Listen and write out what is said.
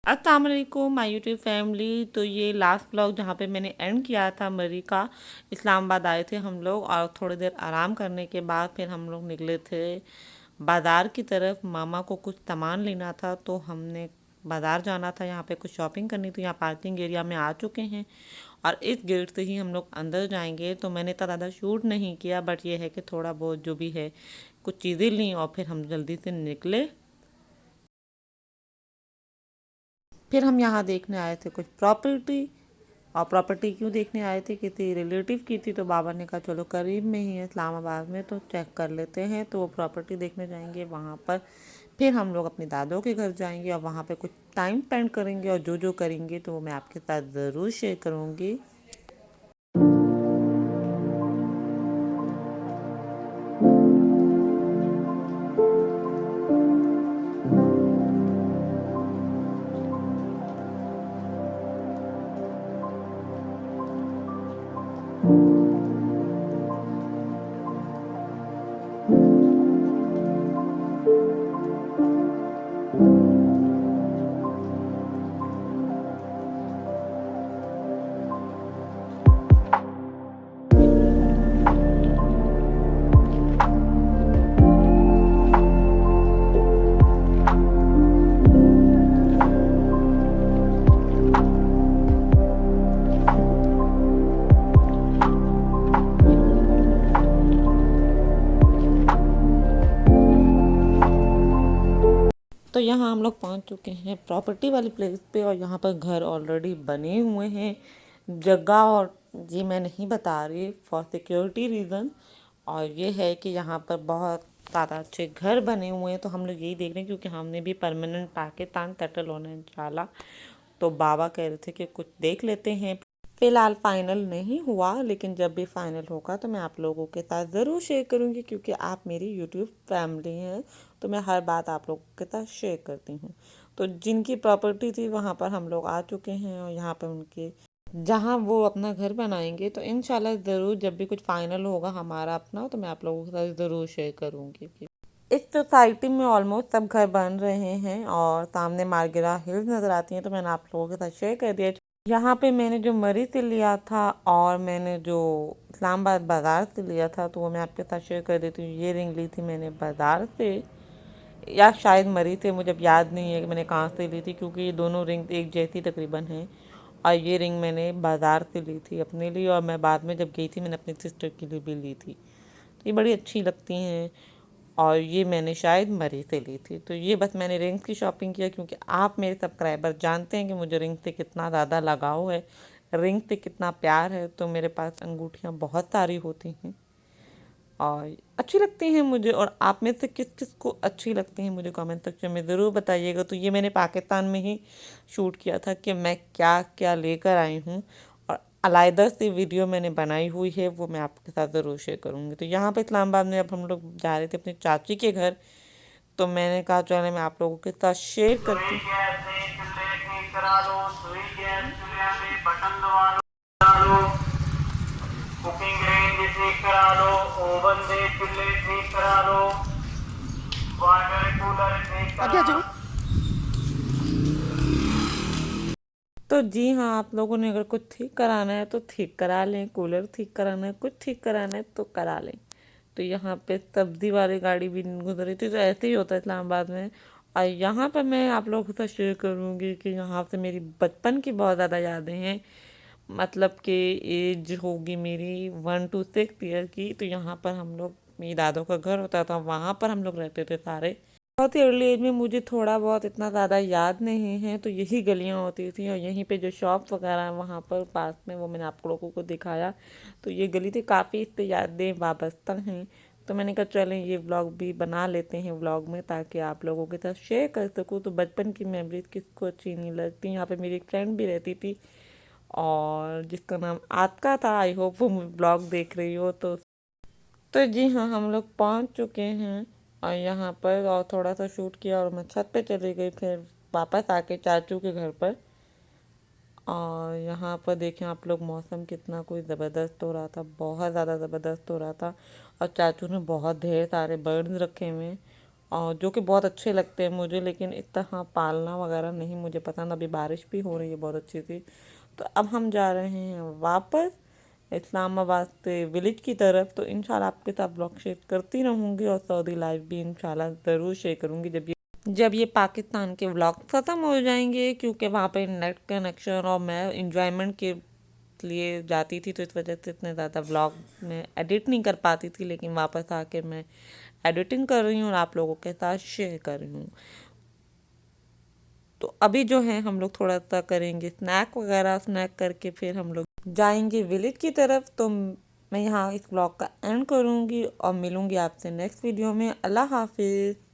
अस्सलाम वालेकुम my YouTube family. तो ये लास्ट ब्लॉग जहाँ पे मैंने एंड किया था मरी का, इस्लामाबाद आए थे हम लोग और थोड़ी देर आराम करने के बाद फिर हम लोग निकले थे बाज़ार की तरफ। मामा को कुछ सामान लेना था तो हमने बाज़ार जाना था, यहाँ पे कुछ शॉपिंग करनी थी। यहाँ पार्किंग एरिया में आ चुके हैं और इस गेट से ही हम लोग अंदर जाएंगे। तो मैंने इतना ज़्यादा शूट नहीं किया, बट ये है कि थोड़ा बहुत जो भी है कुछ चीज़ें ली और फिर हम जल्दी से निकले। फिर हम यहाँ देखने आए थे कुछ प्रॉपर्टी। और प्रॉपर्टी क्यों देखने आए थे, किसी रिलेटिव की थी, तो बाबा ने कहा चलो करीब में ही है इस्लामाबाद में तो चेक कर लेते हैं। तो वो प्रॉपर्टी देखने जाएंगे वहाँ पर। फिर हम लोग अपने दादों के घर जाएंगे और वहाँ पे कुछ टाइम स्पेंड करेंगे और जो जो करेंगे तो वो मैं आपके साथ ज़रूर शेयर करूँगी। तो यहाँ हम लोग पहुँच चुके हैं प्रॉपर्टी वाली प्लेस पे और यहाँ पर घर ऑलरेडी बने हुए हैं। जगह और ये मैं नहीं बता रही फॉर सिक्योरिटी रीज़न। और ये है कि यहाँ पर बहुत ज़्यादा अच्छे घर बने हुए हैं, तो हम लोग यही देख रहे हैं क्योंकि हमने भी परमानेंट पाकिस्तान सेटल होना है इंशाल्लाह। तो बाबा कह रहे थे कि कुछ देख लेते हैं। फ़िलहाल फ़ाइनल नहीं हुआ, लेकिन जब भी फ़ाइनल होगा तो मैं आप लोगों के साथ ज़रूर शेयर करूंगी क्योंकि आप मेरी यूट्यूब फैमिली हैं। तो मैं हर बात आप लोगों के साथ शेयर करती हूँ। तो जिनकी प्रॉपर्टी थी वहाँ पर हम लोग आ चुके हैं और यहाँ पर उनके जहाँ वो अपना घर बनाएंगे तो इंशाल्लाह ज़रूर जब भी कुछ फ़ाइनल होगा हमारा अपना तो मैं आप लोगों के साथ ज़रूर शेयर करूँगी। इस सोसाइटी में ऑलमोस्ट सब घर बन रहे हैं और सामने मारगिरा हिल्स नज़र आती हैं, तो मैंने आप लोगों के साथ शेयर कर दिया। यहाँ पे मैंने जो मरी से लिया था और मैंने जो इस्लामाबाद बाज़ार से लिया था तो वो मैं आपके साथ शेयर कर देती हूँ। ये रिंग ली थी मैंने बाज़ार से या शायद मरी से, मुझे अब याद नहीं है कि मैंने कहाँ से ली थी क्योंकि ये दोनों रिंग एक जैसी तकरीबन हैं। और ये रिंग मैंने बाज़ार से ली थी अपने लिए और मैं बाद में जब गई थी मैंने अपनी सिस्टर के लिए भी ली थी। तो ये बड़ी अच्छी लगती हैं और ये मैंने शायद मरी से ली थी। तो ये बस मैंने रिंग्स की शॉपिंग किया क्योंकि आप मेरे सब्सक्राइबर जानते हैं कि मुझे रिंग से कितना ज़्यादा लगाव है, रिंग से कितना प्यार है। तो मेरे पास अंगूठियाँ बहुत सारी होती हैं और अच्छी लगती हैं मुझे। और आप में से किस किस को अच्छी लगती हैं मुझे कमेंट सेक्शन में ज़रूर बताइएगा। तो ये मैंने पाकिस्तान में ही शूट किया था कि मैं क्या क्या लेकर आई हूँ और अलहदा से वीडियो मैंने बनाई हुई है, वो मैं आपके साथ ज़रूर शेयर करूँगी। तो यहाँ पे इस्लामाबाद में अब हम लोग जा रहे थे अपनी चाची के घर, तो मैंने कहा चलो मैं आप लोगों के साथ शेयर करती हूँ। कुकिंग रेंज ठीक करा लो, ओवन दे चूल्हे ठीक करा लो, वाटर कूलर ठीक करा लो। तो जी हाँ, आप लोगों ने अगर कुछ ठीक कराना है तो ठीक करा लें, कूलर ठीक कराना है, कुछ ठीक कराना है तो करा लें। तो यहाँ पे सब्जी वाली गाड़ी भी गुजर रही थी, तो ऐसे ही होता है इस्लामाबाद में। और यहाँ पर मैं आप लोगों के साथ शेयर करूँगी कि यहाँ से मेरी बचपन की बहुत ज़्यादा यादें हैं। मतलब कि एज होगी मेरी 1 to 6 ईयर की। तो यहाँ पर हम लोग, मेरी दादों का घर होता था, वहाँ पर हम लोग रहते थे सारे। बहुत ही अर्ली एज में, मुझे थोड़ा बहुत इतना ज़्यादा याद नहीं है। तो यही गलियाँ होती थी और यहीं पे जो शॉप वगैरह हैं वहाँ पर पास में, वो मैंने आप लोगों को दिखाया। तो ये गली थी, काफ़ी इस पर यादें वाबस्ता हैं। तो मैंने कहा चलें ये व्लॉग भी बना लेते हैं व्लॉग में, ताकि आप लोगों के साथ शेयर कर सकूँ। तो बचपन की मेमोरीज किसको अच्छी नहीं लगती। यहाँ पे मेरी एक फ्रेंड भी रहती थी और जिसका नाम आत्का था। आई होप वो ब्लॉग देख रही हो। तो जी हाँ, हम लोग पहुँच चुके हैं और यहाँ पर और थोड़ा सा शूट किया और मैं छत पे चली गई फिर वापस आके चाचू के घर पर। और यहाँ पर देखें आप लोग, मौसम कितना कोई ज़बरदस्त हो रहा था, बहुत ज़्यादा ज़बरदस्त हो रहा था। और चाचू ने बहुत ढेर सारे बर्ड्स रखे हुए हैं और जो कि बहुत अच्छे लगते हैं मुझे, लेकिन इतना हाँ पालना वगैरह नहीं मुझे पसंद। अभी बारिश भी हो रही है बहुत अच्छी सी। तो अब हम जा रहे हैं वापस इस्लामाबाद से विलेज की तरफ। तो इंशाल्लाह आपके साथ ब्लॉग शेयर करती रहूँगी और सऊदी लाइफ भी इंशाल्लाह ज़रूर शेयर करूँगी जब ये पाकिस्तान के व्लॉग ख़त्म हो जाएंगे, क्योंकि वहाँ पे नेट कनेक्शन और मैं इंजॉयमेंट के लिए जाती थी, तो इस वजह से इतने ज़्यादा व्लॉग में एडिट नहीं कर पाती थी। लेकिन वापस आके मैं एडिटिंग कर रही हूँ और आप लोगों के साथ शेयर कर रही हूँ। तो अभी जो है हम लोग थोड़ा सा करेंगे स्नैक वगैरह, स्नैक करके फिर हम लोग जाएंगे विलेज की तरफ। तो मैं यहाँ इस व्लॉग का एंड करूँगी और मिलूँगी आपसे नेक्स्ट वीडियो में। अल्लाह हाफिज़।